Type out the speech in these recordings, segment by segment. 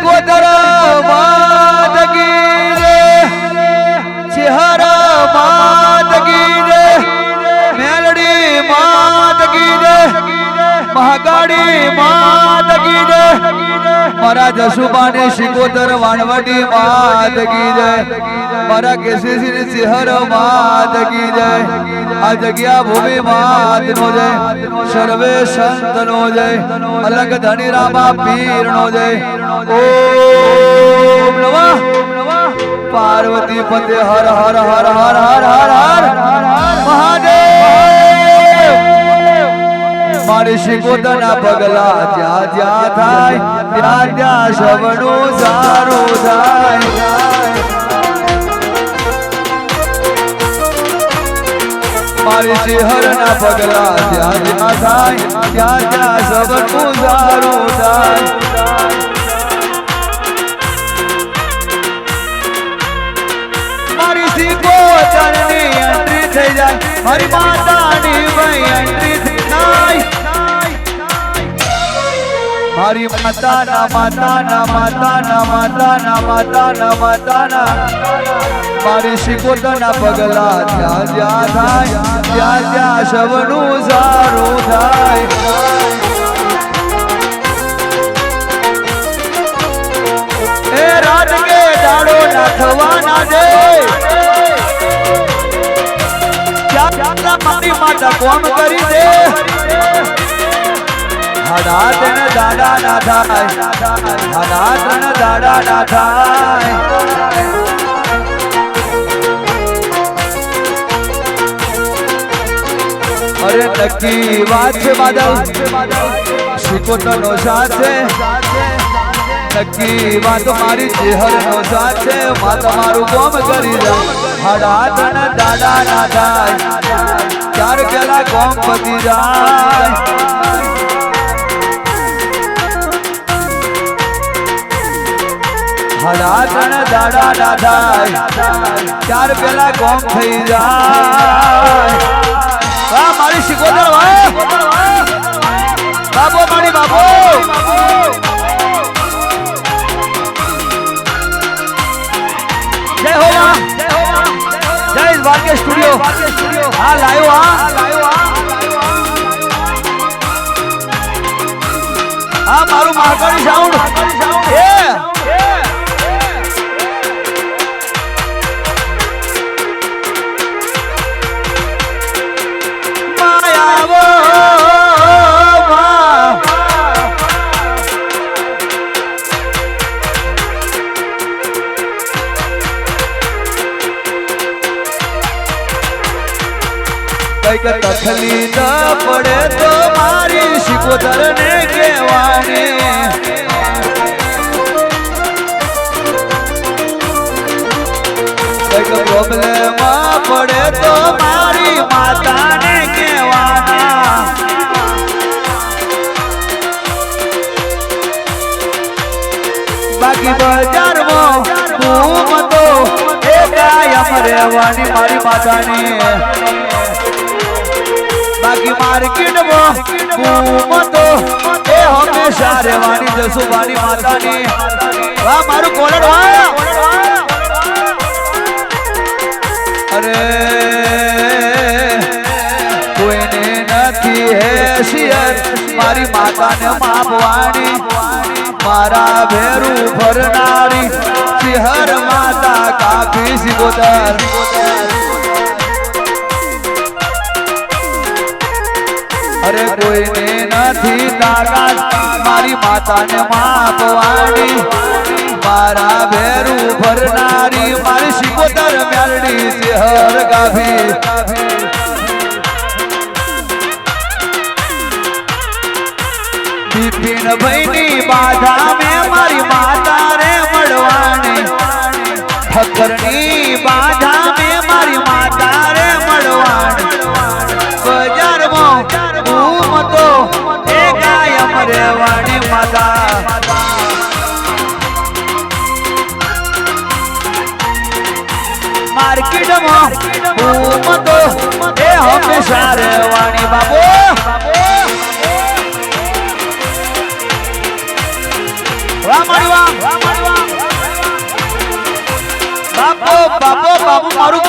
શિકોતર માત કી જય, ચેહર માત કી જય, મેલડી માત કી જય, મહાકાળી માત કી જય, મારા જસુબાની શિકોતર વાણવટી માત કી જય, મારા કેસરી ચેહર માત કી જય, આ જગ્યા ભૂમિ માત નો જય, સર્વે સંત નો જય, અલગ ધણી રામા પીર નો જય, ઓમ નમઃ પાર્વતી પતે હર હર હર હર હર હર હર મહાદેવ। મારી શિકોતરના પગલા જ્યાં જ્યાં થાય ત્યાં ત્યાં સબનું સારું થાય। મારી શિહરના પગલા જ્યાં જ્યાં થાય ત્યાં ત્યાં સબનું સારું થાય। મારી શિકોતરની એન્ટ્રી થઈ જાય, મારી માતાની ભાઈ એન્ટ્રી થઈ જાય, મારી માતાના માતાના માતાના માતાના માતાના માતાના મારી શિકોતરના પગલા જ્યાં જ્યાં થાય ત્યાં ત્યાં સબનું સારું થાય। એ રાત કે દાડો ના થવાના દે, મારી માતા કોમ કરી દે, હાડા ત્રણ દાડા ના થાય, હાડા ત્રણ દાડા ના થાય। અરે નક્કી વાત છે બાદલ, શિકોતર નો સાથ છે, નક્કી વાત મારી ચેહર નો સાથ છે, માતા મારું કોમ કરી જાય, હાડા ત્રણ દાડા ના થાય, ચાર પેલા કોમ પતી જાય। હાડા ત્રણ દાડા ના થાય, ચાર પેલા કોમ થઈ જાય। વાહ મારી શિકોતર, વાહ બાબો મારી બાબો, જય હો માં, જય વાકે સ્ટુડિયો, હા લાયો, હા મારું મહાકાળી સાઉન્ડ, કઈક તકલીફ પડે તો મારી શિકોતર ને કહેવાની, કઈક પ્રોબ્લેમ પડે તો મારી માતા ને કહેવાના, બાકી બજારમાં બૂમ તો એ કાયમ રહેવાની મારી માતાની, બાકી માર્કેટમાં બૂમ તો એ હંમેશા રહેવાની જસુબાની માતાની। વાહ મારું કોલર, વાહ અરે કોઈને નથી હેસિયત મારી માતાને માપવાની, મારા ભેરું ફરનારી ચેહર માતા કાફી શિકોતર। અરે કોઈને નથી તાકાત મારી માતાને માપવાની, મારા ભેરું ફરનારી મારી શિકોતર મેલડી ચેહર કાફી। બિપિન ભાઈની બાધા મેં મારી માતા રે મળવાની, ઠક્કરની બાધા મેં મારી માતા રે મળવાની, બજારમાં બૂમ તો એ કાયમ રહેવાની માતા, માર્કેટમાં બૂમ તો એ હંમેશા રહેવાની બાબો। વાહ મારી વાહ।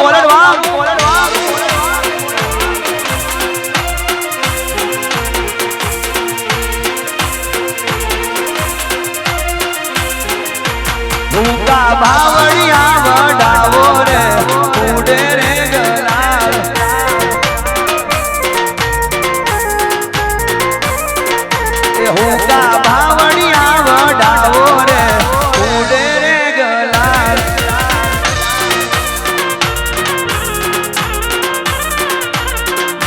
કોલડવા ભૂકા ભાવડિયા વડાવો રે ઉડે રે ગલાલ એ ભૂકા ભાવડિયા વડાવો રે ઉડે રે ગલાલ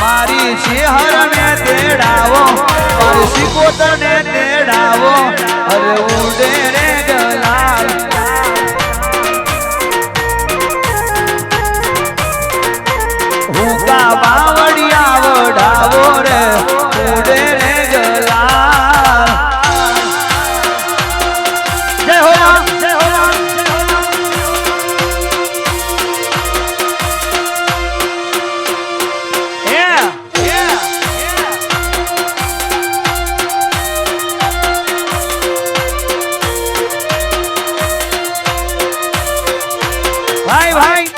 મારી શેહર ને તેડાવો મારી સિકોતર ને તેડાવો અરે ઉડે રે ગલાલ બાવડિયા વડાવો રે ઉડે રે ગલાલ જય હો રામ જય હો રામ ભાઈ ભાઈ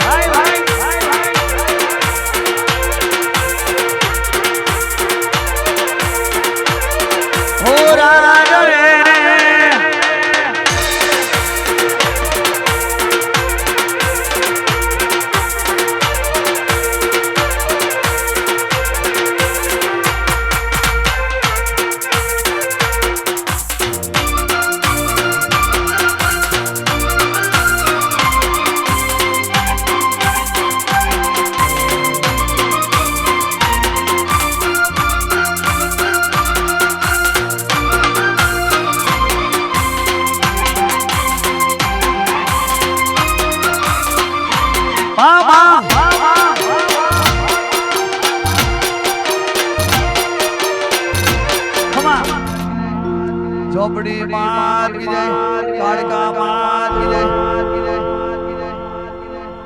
ચોપડી માત કી જય કાળકા માત કી જય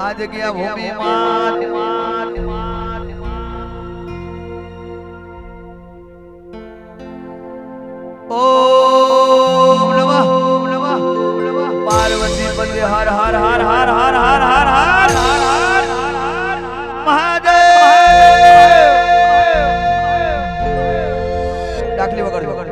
આ જગ્યા ભૂમિ માત ઓમ નમઃ પાર્વતી પતે હર હર હર હર હર હર હર હર મહાદેવ ડાકલી વગાડ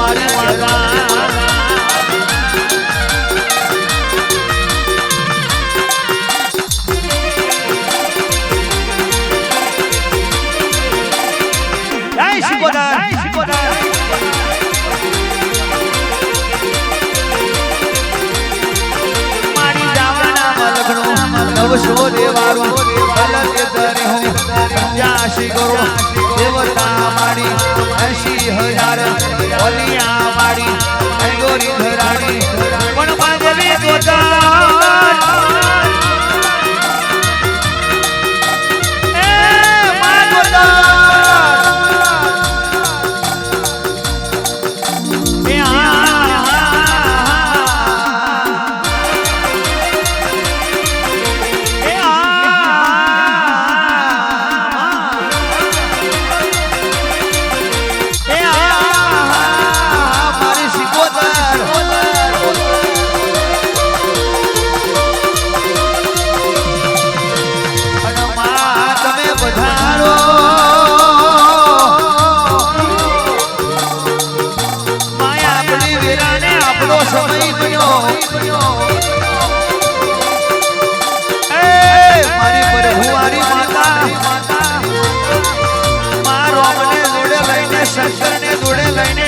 મારી માતા નવસો દેવારું ભલત ધરે હું 85 કરોડ દેવતા મારી 80,000 ઓલિયા મારી ગોરી ધરાણી પણ માધવી ગોદાન એ માં ગોદાન એ સમય બન્યો મારી પરભુવારી માતા મારો અમને જોડે લઈને શંકરને જોડે લઈને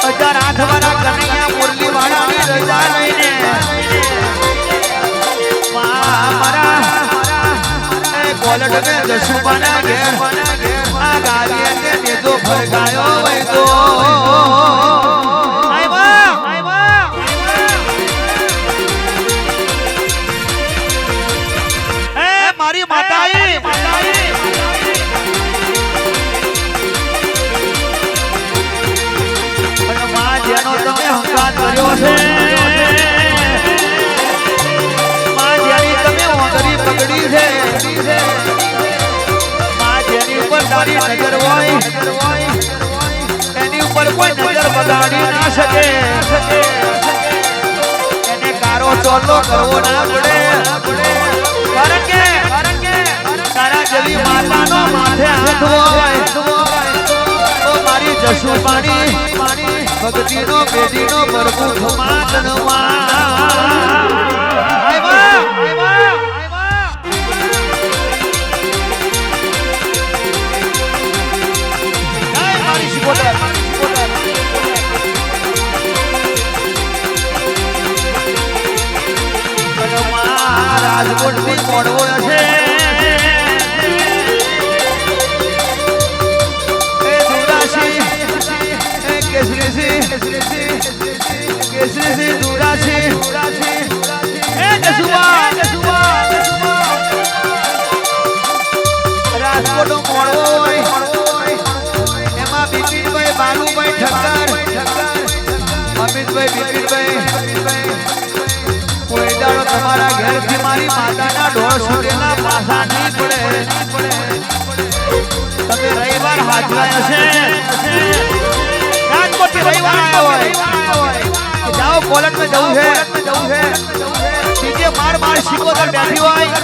1008 વાળા કનૈયા મુરલી વાળાની રજા લઈને મારા કોલટ મે દશુબાના ઘેર આ ગાડીએ તે દેદો ફરગાયો વૈદો મારી માતાઈ અને માં જેનો તમે હંકાર કર્યો છે માં જેની તમે ઓંગરી પકડી છે માં જેની ઉપર તારી નજર હોય એની ઉપર કોઈ નજર બગાડી ના શકે એને કારો ચોલો કરવો ના પડે કારણ કે તારા જેવી માતાનો માથે હાથ હોય તો મારી જશુબાની ભક્તિનો પેઢીનો પ્રભુ મારી શિકોતર રાજકોટની મોડવો છે કેસરી દુરાસી એ જસુબા રાજકોટ મોડવો હોય એમાં બિપિનભાઈ બાલુભાઈ ઠક્કર અમિતભાઈ બિપિનભાઈ કોઈ દાડો તમારા ઘેરથી મારી માતાના ઢોળ છૂટેલા પાછા નહીં પડે તમે રવિવાર હાજરાયા છે રાજકોટથી રવિવાર આવ્યો હોય જાઓ કોલટ में જવું છે બીજે માર શિકોતર બેઠી હોય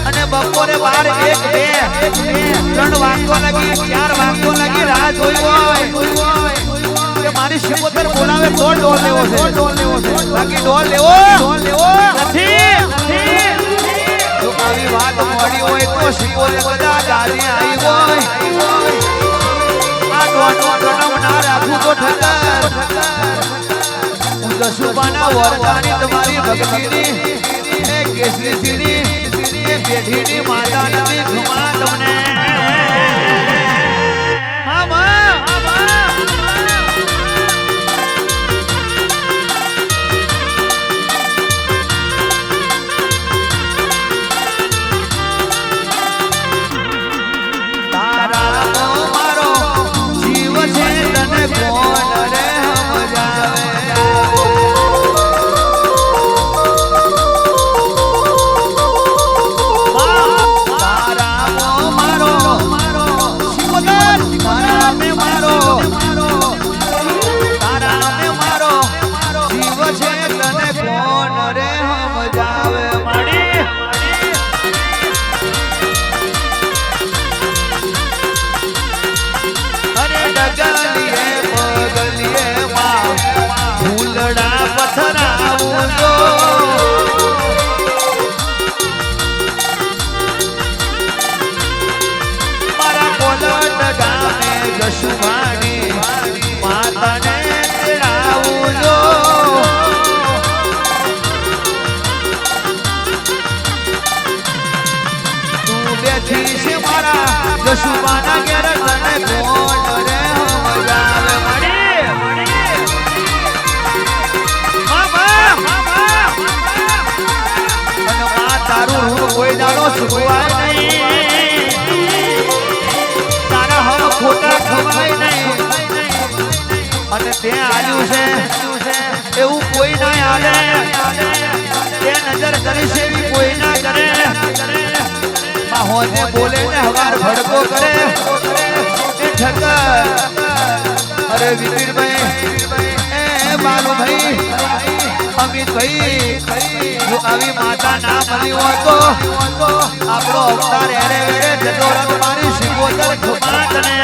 અને બપોરે 12 1 2 3 વાગતો લાગી 4 વાગતો લાગી રાહ જોઈ હોય કે મારી શિકોતર બોલાવે તો ઢોલ લેવો છે બાકી ઢોલ લેવો નથી જો આવી વાત મોડી હોય તો શિકોતર બધા ગાડી આવી હોય આ ઢોલ ના રાખું તો ઠક્કર દશુબાના વરદાની તમારી ભક્તિની એ કેસરીની એ પેઢીની માતા નથી ઘુમા તમને મારો જશુમાની માતાને તેડાવજો તું બેઠી છે મારા જશુમાના ઘેર તને કોણ રે મજા આવે મળી અને માં તારું રૂપ કોઈ દાડો સુવાય નહીં તારા હમ ખોટા ખવાય નહીં અને તે આલ્યું છે એવું કોઈ ના આલે તે નજર કરી છે એવી કોઈ ના કરે હોને બોલે ને હવાર ભડકો કરે એ ઠક્કર અરે વિપીનભાઈ એ બાલુભાઈ અમિતભાઈ જો આવી માતા ના મળી હોય તો આપણો અવતાર એરે વેરે જતો રથ મારી શિકોતર ખમાતને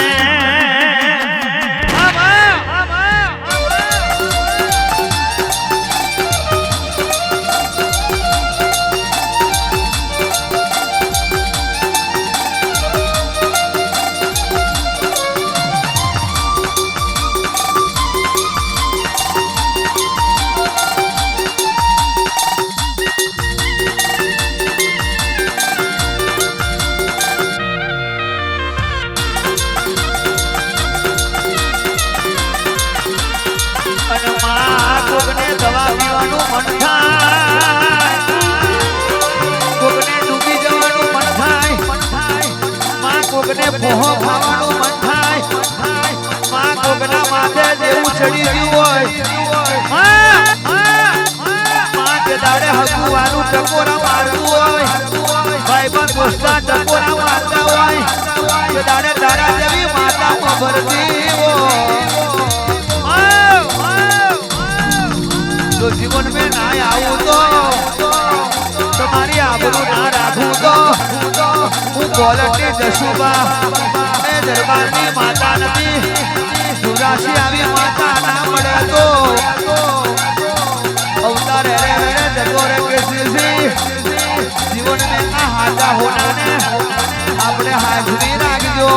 પોહો ખાવાનું મન થાય માં કોકના માથે જેવું ચડી ગયું હોય માં તે દાડે હકુવાનું ટકોરા મારતું હોય ભાઈબંધ દોસ્તા ટકોરા મારતા હોય તે દાડે તારા જેવી માતા ભરતી હોય જો જીવન મેં ના આવું તો તમારી આબરૂ ના રાખું તો હું ક્વોલિટી જશુબા એ દરબારની માતા નથી સુરાશી આવી માતા ના મળે તો અવતાર રે રે જતો રે કેસી જીવન મેં આ હાજા હોનાને આપણે હાજરી રાખજો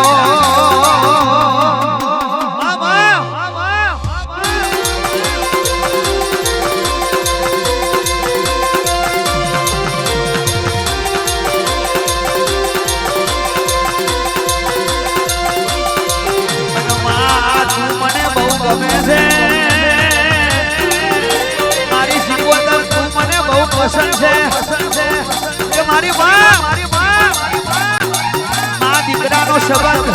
મારી શિકોતર તું મને બહુ પસંદ છે કે મારી માં દીકરાનો સંબંધ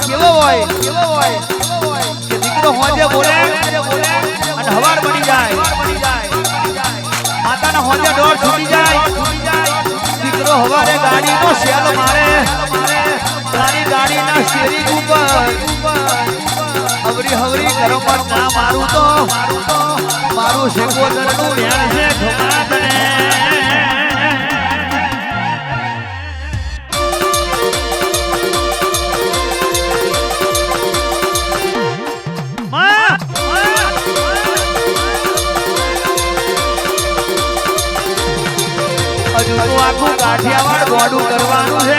કેવો હોય કે દીકરો હોજે બોલે અને હવાર બની જાય માતાના હોજે ડોર છૂટી જાય દીકરો હવારે ગાડીનો શેલ મારે તારી ગાડીના શેરી ઉપર હવરી હવરી કરો પણ ના મારું તો મારું શિકોતરનું વેણ છે ઠોકાતને હજુ તો આખું કાઠિયાવાડ ગોડું કરવાનું છે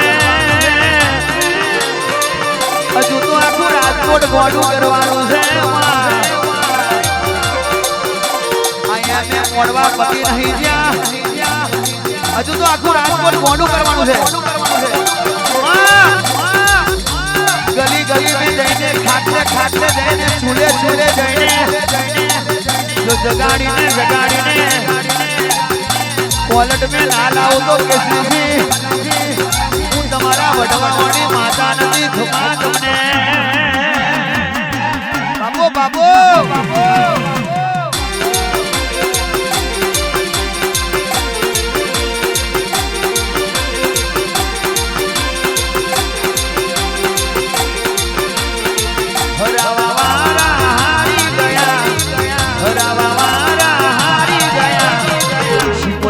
હજુ તો આખું રાજકોટ ગોડું કરવાનું છે અહીંયા મેં મોડવા પતિ નહીં જ્યાં હજુ તો આખું રાજકોટ ગોડું કરવાનું છે ગલી ગલી में જઈને ખાટલે જઈને ચૂલે જઈને જો જગાડીને કોલટ में ના લાવો તો કેસી હું તમારા વડવાઓની માતા નથી ધુમા તમને બાબો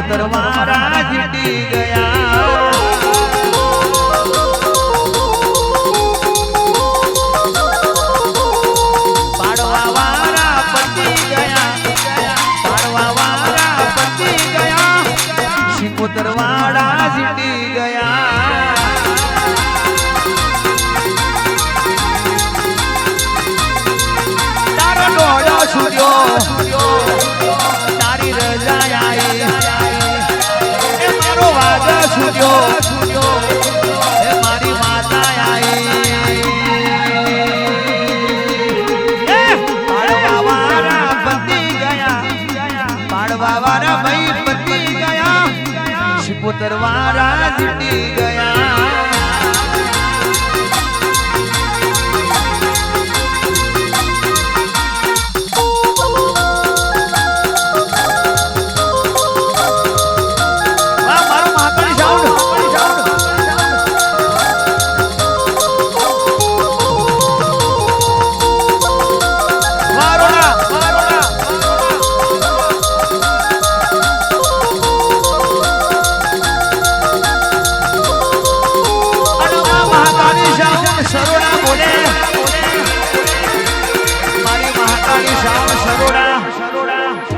तरवारा जीती गया पाड़वा वारा पति गया शिकोतरवाड़ा जीती गया પુત્રવારા જીતી ગયા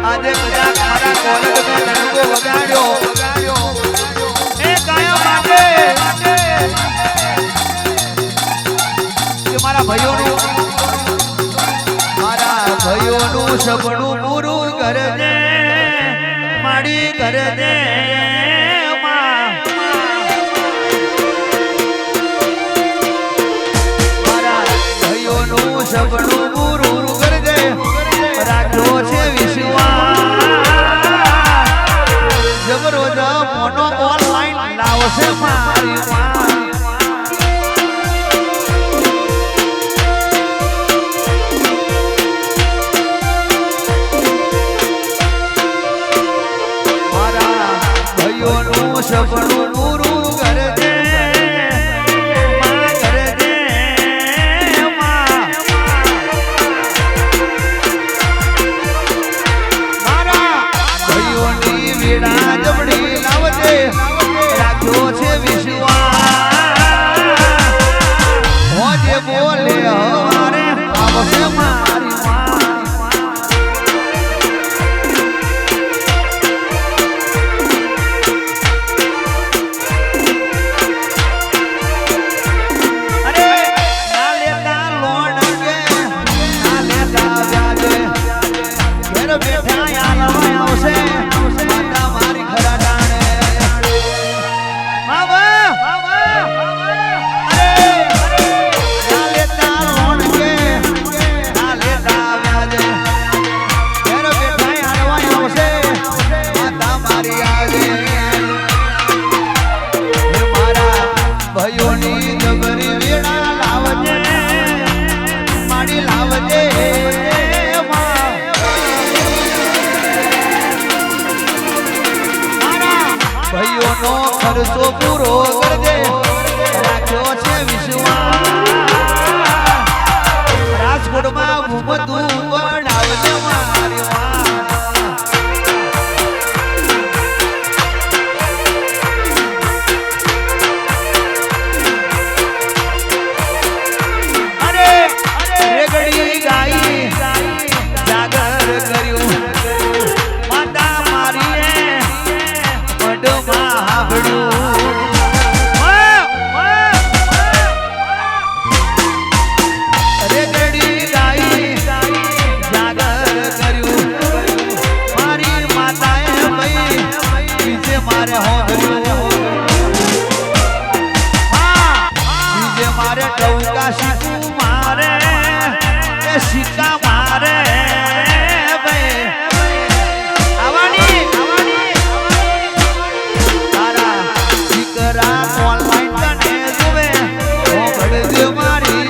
આજે કદાચ મારા કોલેજનો ડંકો વગાડ્યો એ કાયા માટે કે મારા ભાઈઓનું સપનું પૂરું કરજે માડી કરજે મારા ભાઈઓનું સપનું પૂરું કરજે રાખ્યો છે વિશ્વાસ જબરો મોનો ઓનલાઈન લાવશે મારી મારા ભાઈઓનું સપનું પૂરું કરજે રાખ્યો છે વિશ્વાસ જે બોલે હવારે આવશે મારી અરે ના લેતા લોન કે ના લેતા વ્યાજે ઘેર બેઠા આલવા આવશે માતા મારી ખરા ડાણે ભાઈઓની જબરી વેળા લાવજે માડી લાવજે મારા ભાઈઓનો ખર્ચો પૂરો કરજે રાખ્યો છે વિશ્વાસ રાજકોટમાં ઘૂમતું બનાવજે મારી મારે ટૌકા શીખું મારે એ શીખા મારે આવવાની તારા દીકરા ઓનલાઈન તને જોવે ભળજે મારી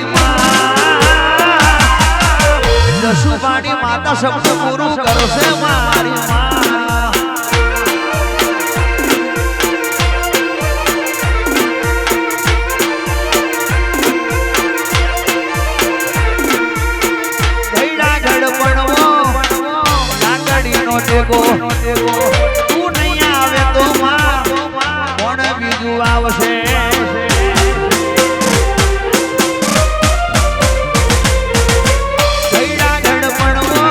જસુબાની માતા શબ્દ પૂરું કરશે મારી તું નહીં આવે તો કોણ બીજું આવશે ગયડા ગડપણવો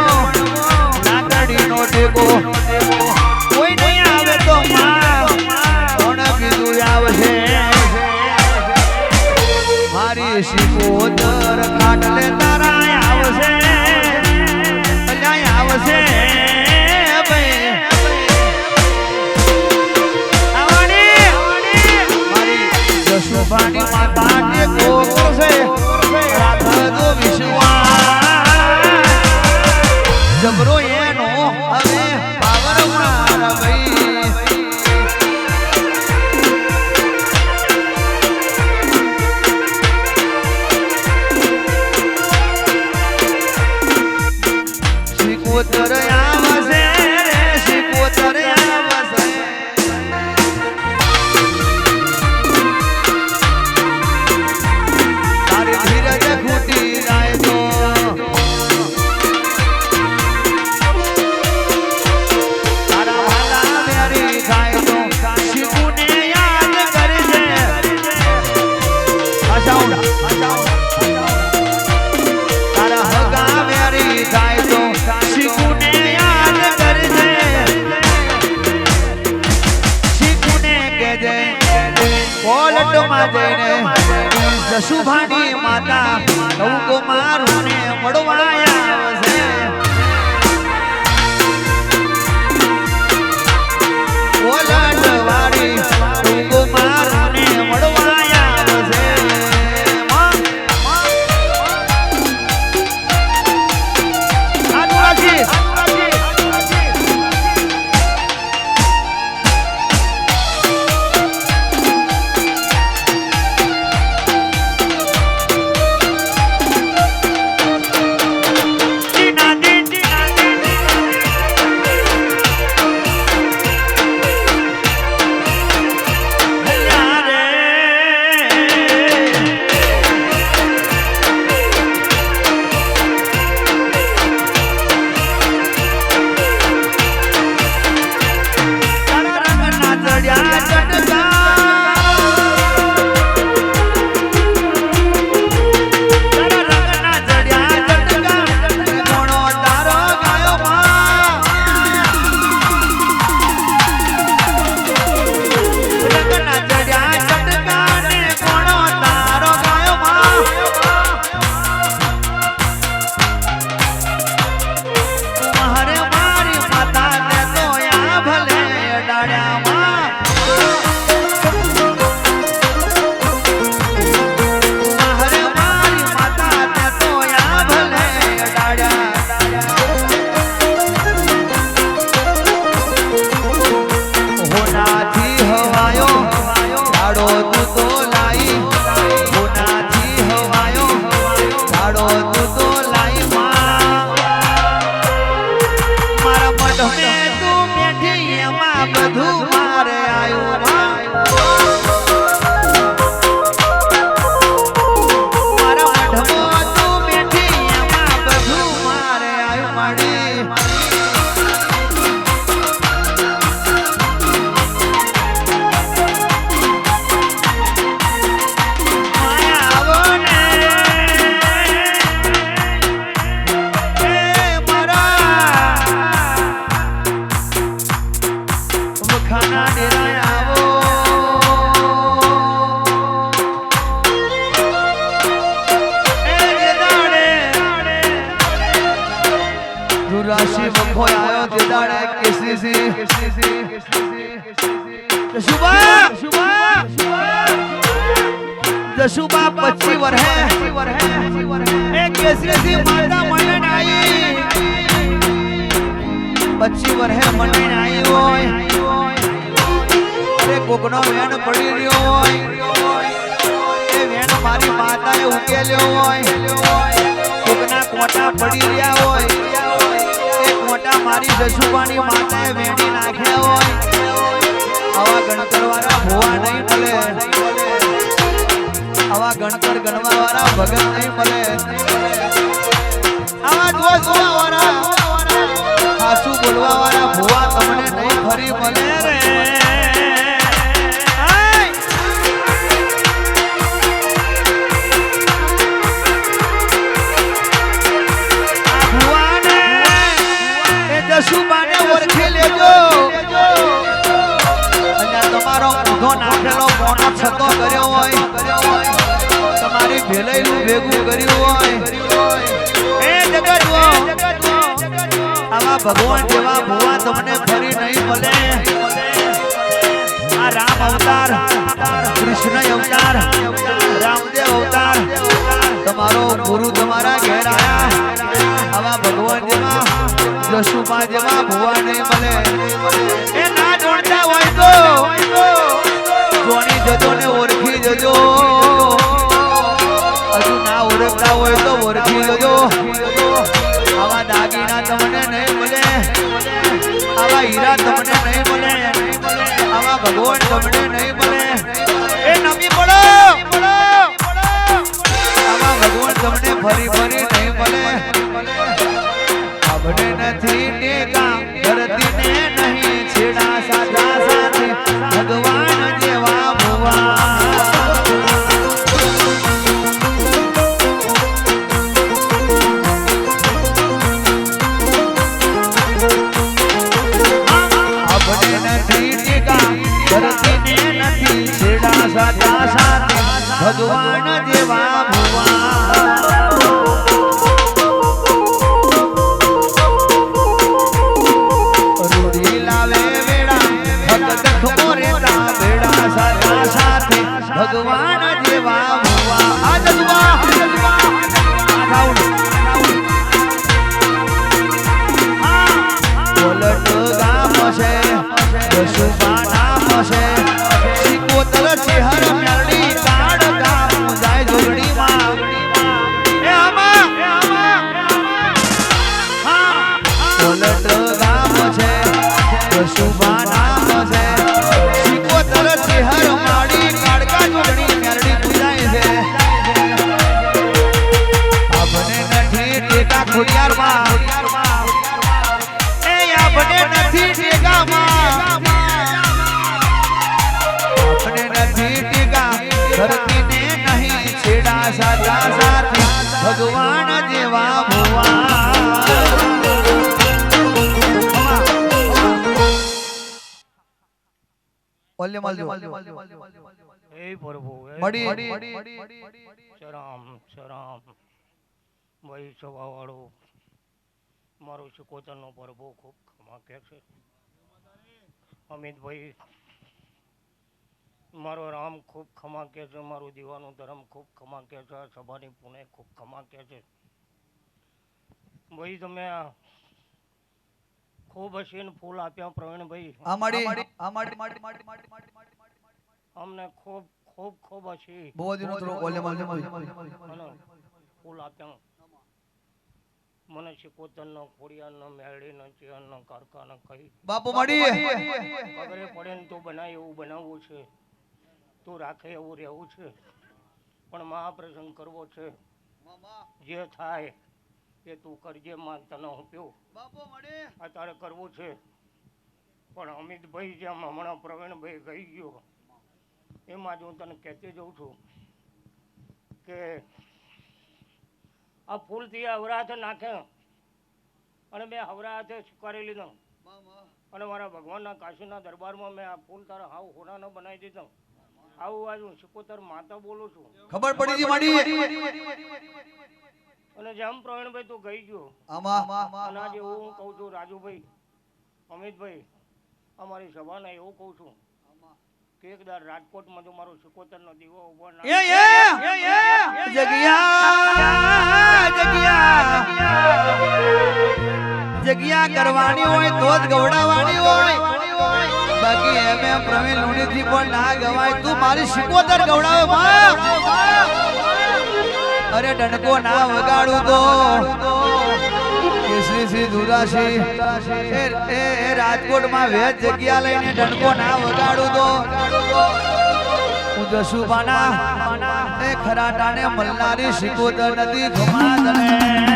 કોલટમાં જઈને જશુભાની માતા નવકો મારુને મળવાયા છે કોલટવાળી નવકો મારુને મળવાયા છે રાશિ મખો આયો તે દાડે કેસી જશુબા 25 વર્ષે એ કેસરી માતા મનન આવી 25 વર્ષે મનન આવી હોય અરે કોકનો વેણ પડી રહ્યો હોય એ વેણ મારી માતાએ ઉકેલ્યો હોય કોકના કોટા પડી રહ્યા હોય મોટા મારી જશુબાની માતાએ વેણી નાખ્યા હોય આવા ગણકરવાળા ભોવા નહીં મળે આવા ગણકર ગણવા વાળા ભગત નહીં મળે આવા જોવા વાળા આસુ બોલવા વાળા ભોવા તમને નહીં ફરી મળે રે જશુબાને ઓળખી લેજો અને તમારો ઊંધો નાખેલો મોનો છતો કર્યો હોય તમારી ભેલઈનું ભેગું કર્યું હોય એ જગત આવા ભગવાન જેવા ભુવા તમને ફરી નહીં મળે આ રામ અવતાર કૃષ્ણ અવતાર રામદેવ અવતાર તમારો ગુરુ તમારા ઘેર આયા આવા ભગવાન જેવા જશુબા જેવા ભુવા નહીં મળે એ ના જોડતા હોય તો જોણી જજો ને ઓળખી જજો હજુ ના ઓળખતા હોય તો ઓળખી જજો આવા દાગીના તમને નહીં મળે આવા હીરા તમને નહીં મળે આવા ભગવાન તમને નહીં મળે એ નમી પડો આવા ભગવાન તમને ફરી ફરી નહીં મળે આપણે નથી ટેકા ધરતીને નહીં છેડા સાધા સાથે ભગવાન જેવા ભુવા આપણે નથી ટેકા ધરતીને નથી છેડા સાચા સાથે ભગવાન જેવા ભુવા રૂડી લાવે વેડા ભગત ખોરેતા વેડા સાચા સાથે ભગવાન જેવા ભુવા આ જલવા બોલટ ગામ છે દસુબા નામ છે સિકોતર ચહેર મેરડી કાડ ગામ જાય જોગડી માં એ આમાં બોલટ ગામ છે દસુબા નામ છે સિકોતર ચહેર માડી કાડકા જોગડી મેરડી પૂજાય છે આપને નથી ટેકા ખોડિયાર માં આપને નથી ટેકામાં આપને નથી ટેકા ધરતી ને નહીં છેડા સાચા સાથે ભગવાન જેવા ભુવા ઓલે મળજો એ પ્રભુ મડી શરામ શરામ ભાઈ સવાવાળો મારો શિકોતરનો પ્રભુ ખૂબ ખમાકે છે અમિતભાઈ મારો રામ ખૂબ ખમાકે છે મારું દીવાનું ધર્મ ખૂબ ખમાકે છે સભાની પુણે ખૂબ ખમાકે છે ભાઈ તમે ખૂબ હસીને ફૂલ આપ્યા પ્રવીણભાઈ અમને ખૂબ ખૂબ ખૂબ હસી ફૂલ આપ્યા મને શિકોતરનો ખોડિયારનો મેરડીનો ચેહરનો કારખાનો કહી બાપુ મડી પગરે પડે ને તું બનાય એવું બનાવવું છે તું રાખે એવું રહેવું છે પણ મહાપ્રસંગ કરવો છે જે થાય એ તું કરજે માં તને હું પીવું અત્યારે કરવું છે પણ અમિતભાઈ જેમ હમણાં પ્રવીણભાઈ ગઈ ગયો એમાં જ હું તને કહેતી જઉં છું કે આ ફૂલથી હવરાથે નાખે અને મેં હવરાથે સ્વીકારી લીધો અને મારા ભગવાનના કાશીના દરબારમાં મેં આ ફૂલ તારા હાવ હોનાનો બનાવી દીધો આવું આજ હું શિકોતર માતા બોલું છું ખબર પડી ગઈ માડી અને જેમ પ્રવીણભાઈ તું ગઈ ગયો અને આજે હું કહું છું રાજુભાઈ અમિતભાઈ અમારી સભાને એવું કહું છું કે એકદાર રાજકોટમાં જો મારો શિકોતરનો દીવો ઉભો ના જગ્યા કરવાની હોય તો જ ગવડાવવાની હોય બાકી એમે પ્રવીણ લુણી થી પણ ના ગવાય તું મારી શિકોતર ગવડાવે માં અરે ડંકો ના વગાડું તો કેસરી શ્રી દુરાશી એ રાજકોટ માં વેજ જગ્યા લઈને ડંકો ના વગાડું તો હું દસુબાના એ ખરાટાને મલનારી શિકોતર નથી ઘમાદને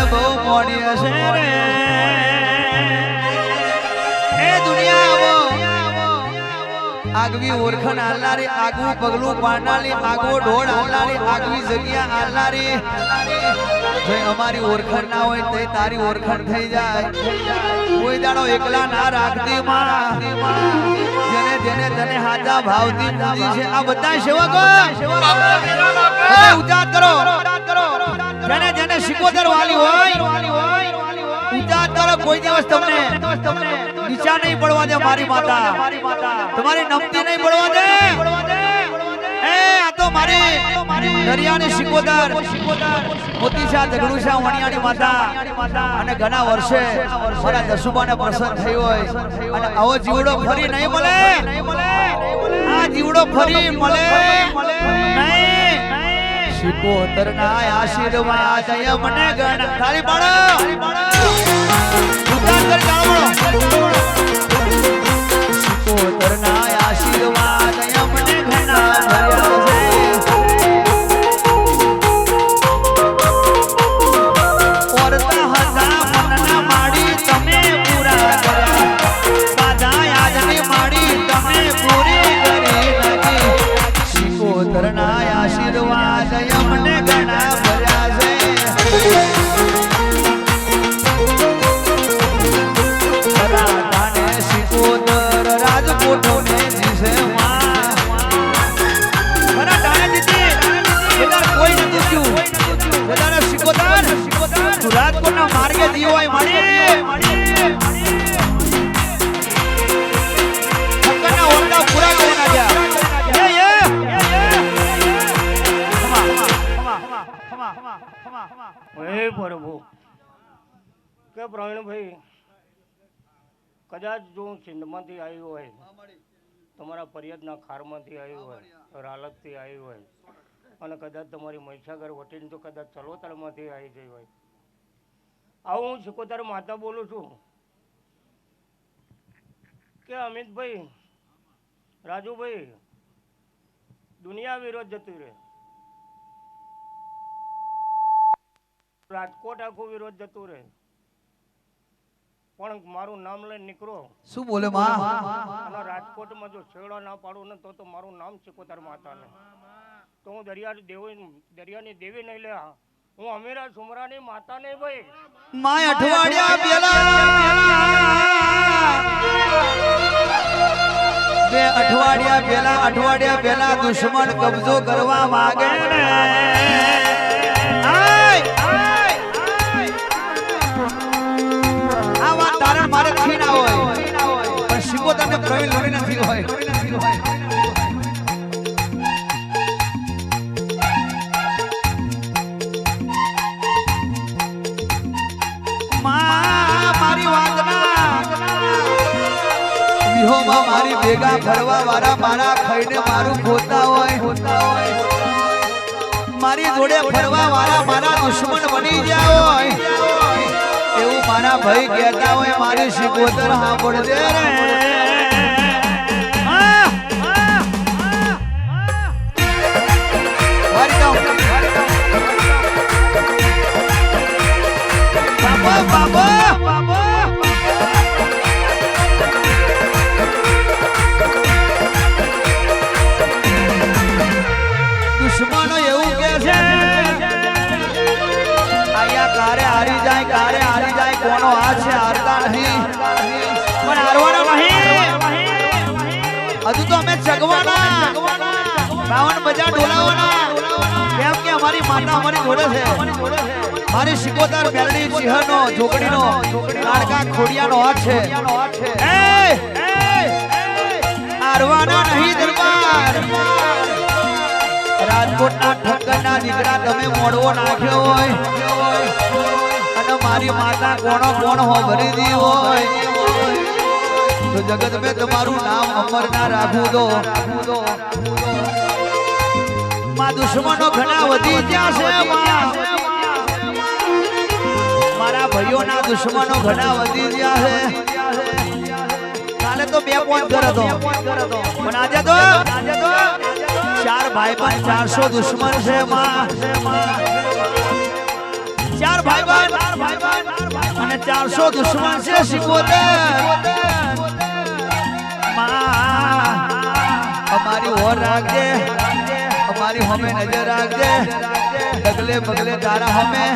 બહુ મોડી હશે રે એ દુનિયા આગવી ઓળખણ આલનારી આગવું પગલું પાડનારી આગવો ઢોળ આલનારી આગવી જગ્યા આલનારી જો અમારી ઓળખણ ના હોય તો તારી ઓળખણ થઈ જાય કોઈ દાડો એકલા ના રાખતી માં જેને જેને તને હાજા ભાવતી પૂજી છે આ બધા સેવકો ઉજાત કરો જેને જેને શિકોતર વાલી હોય ઉજાત કરો કોઈ દિવસ તમને નીચા નહીં પડવા દે મારી માતા તમારી નમતી નહીં પડવા દે એ આ તો મારી દરિયાની શિકોતર મોતીશા જગડુશા વણિયાની માતા અને ઘણા વર્ષે મારા દસુબાને પ્રસન્ન થઈ હોય અને આવો જીવડો ફરી નહીં મળે આ જીવડો ફરી મળે નહીં શિકોતર ના આશીર્વાદ મને ગણ તાળી પાડો ઉતાર કરી ચાલો શિકોતર ના આશીર્વાદ મને ઘણા ભર્યા છે ઓરતા હતા મનના માડી તમે પૂરા રાજકોટના માર્ગે જીવો હોય શંકરના ઓરડા પૂરા કરીને આવ્યા. હે પ્રભુ કે પ્રવીણભાઈ કદાચ જો હું સિંધમાંથી આવ્યો હોય, તમારા ફરિયાદના ખારમાંથી આવ્યો હોય, રાલતથી આવ્યો હોય અને કદાચ તમારી મહીસાગર વટીને તો કદાચ ચલોતરમાંથી આવી ગઈ હોય, આવું હું સિકોતર માતા બોલું છું કે અમિતભાઈ, રાજુભાઈ, દુનિયા વિરોધ જતી રહે, રાજકોટ આખું વિરોધ જતું રહે, પણ મારું નામ લઈને નીકળો. શું બોલે માં? અને રાજકોટમાં જો છેડો ના પાડું ને તો મારું નામ સિકોતર માતા ને તો હું દરિયાની દેવી નહીં લે, હું અમીરા સુમરાની માતા નહીં ભાઈ. માય અઠવાડિયા પહેલા દુશ્મન કબજો કરવા માંગે ને આ વાત તારણ મારે થી ના હોય, પણ સિકોતર ને પ્રવીણ લોડી નથી હોય. મારી ભેગા ફરવા વાળા મારા ખાઈને મારું ખોતા હોય, મારી જોડે ફરવા વાળા મારા દુશ્મન બની ગયા હોય એવું મારા ભાઈ કહેતા હોય. મારી સિકોતર સાંભળજે રે. દુશ્મનો એવું કે છે આયા કારે હારી જાય કોનો આ છે હારતા નહીં, પણ હારવાના નહીં. હજુ તો અમે ચગવાના, 52 બજા ડોલાવાના, કેમ કે અમારી માતા અમારી જોડે છે. મારી સિકોતર મેલડી સિંહનો જોગડીનો લાડકા ખોડિયાનો હાથ છે. હારવાના નહીં દરબાર. રાજકોટના ઠક્કરના દીકરા તમે મોડવો નાખ્યો હોય અને મારી માતા કોણ હોભરી દી હોય તો જગત મેં તમારું નામ અમર ના રાખું દો. માં દુશ્મનો ઘણા વધી ગયા છે, મારા ભાઈઓના દુશ્મનો ઘણા વધી ગયા છે. કાલે તો 2 પોઈન્ટ ઘર હતો, પણ આજે તો 4 ભાઈ પણ 400 દુશ્મન છે. 4 ભાઈ અને 400 દુશ્મન છે સિકોતર. અમારી ઓર રાખજે, અમારી હમે નજર રાખજે. ડગલે પગલે તારા હમે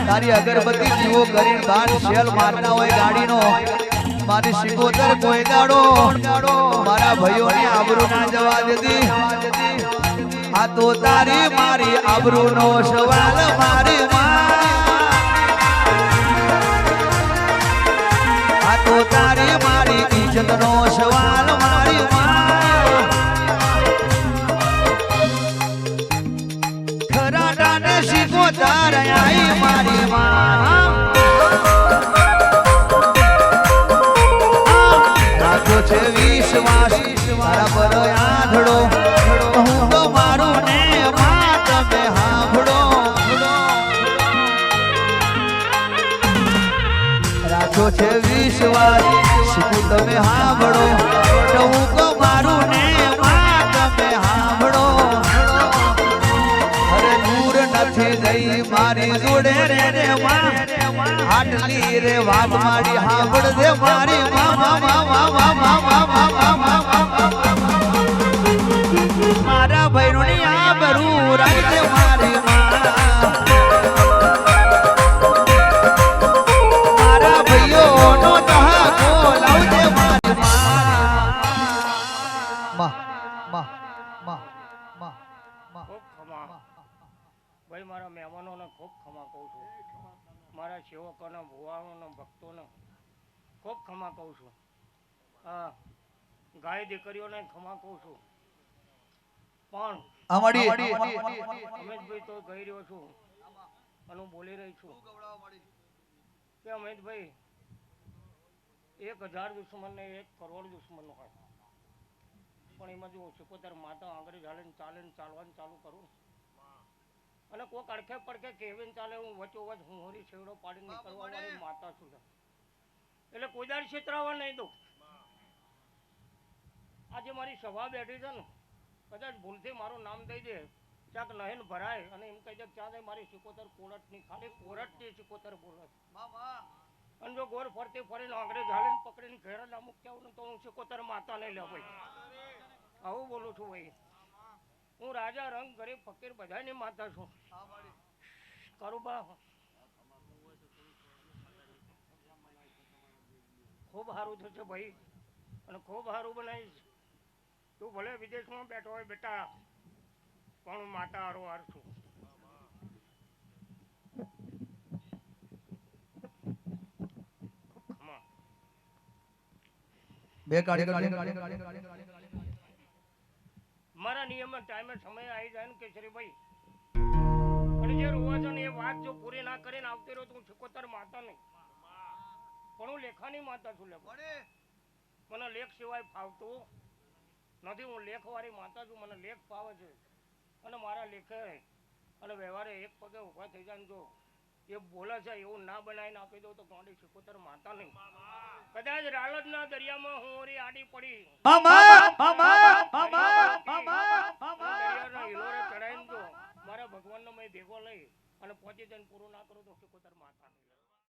તારી અગરબત્તી જીવો કરીને બાર શેલ મારતા હોય ગાડીનો. મારી સિકોતર કોઈ દાડો મારા ભાઈઓની આબરૂ ના જવા દેતી. આ તો તારી મારી આબરૂનો સવાલ મારી આ તો તારી મારી ઇજ્જતનો સવાલ મારી ખરાટાને સિકોતર આઈ મારી છે વિશ્વાસ મારા પર આંધળો. હું તો મારું ને માં તમે સાંભળો. રાખો છે વિશ્વાસ શું તમે સાંભળો. હું તો મારું ને માં તમે સાંભળો. અરે દૂર નથી જઈ મારી જોડે રે માં આટલી રે વાત મારી સાંભળજે મારી મારા ભાઈની આબરૂ રાખજે મારી મારા ભાઈઓનો તહાકો લાવજે મારી ખૂબ ખમા ભાઈ, મારા મહેમાનોને ખૂબ ખમા કહું છું. મારા મારા સેવકોને ભુવાઓને ભક્તોને ખૂબ ખમા કહું છું. હા, ગાય દીકરીઓને ખમા કહું છું. પણ અમિતભાઈ તો કહી રહ્યો છું અને હું બોલી રહી છું કે અમિતભાઈ 1000 દુશ્મન ને 1 કરોડ દુશ્મન હોય, પણ એમાં જો 77 માતા આંગળી ચાલીને ચાલવાનું ચાલુ કરું અને કોક અડખે પડખે કેવીને ચાલે, હું વચોવચ હું હોરી છેવડો પાડીને નીકળવા વાળી માતા છું. એટલે કોઈ દાડ છેતરાવા નહીં દઉં. આજે મારી સભા બેઠી છે ને, કદાચ ભૂલથી મારું નામ દઈ દે, ક્યાંક નહેન ભરાય અને એમ કહી દે ક્યાં મારી 77 કોરટની, ખાલી કોરટની 77 બોલે. અને જો ગોર ફરતી ફરીને આંગળે ઝાલીને પકડીને ઘેર ના મૂક્યા હોય ને તો હું 77 માતા નહીં લે ભાઈ. આવું બોલું છું ભાઈ. હું રાજા રંગ ગરીબ ફકીર બધાની માતા છું. કરુબા ખૂબ સારું થશે ભાઈ, અને ખૂબ સારું બનાવીશ. તું ભલે વિદેશમાં બેઠો હોય બેટા, પણ હું માતા હારો હાર છું. મારા નિયમ ટાઈમે સમય આવી જાય ને કેસરીભાઈ, અને જે રોવા છે ને એ વાત જો પૂરી ના કરીને આવતી રહ્યો તો હું 77 માતા નહીં, પણ હું લેખાની માતા છું. મને લેખ સિવાય ફાવતું નથી. હું લેખવાળી માતા છું, મને લેખ ફાવે છે. અને મારા લેખે અને વ્યવહારે એક પગે ઊભા થઈ જાય જો એ બોલે છે એવું ના બનાવીને આપી દઉં તો ગાંડી 77 માતા નહીં. કદાચ રાલજના દરિયામાં હું ઓરી આડી પડી દરિયાના હિલોરે ચડાવીને જો મારા ભગવાનનો મેં ભેગો લઈ અને પહોંચી જઈને પૂરું ના કરું તો 77 માતા નહીં.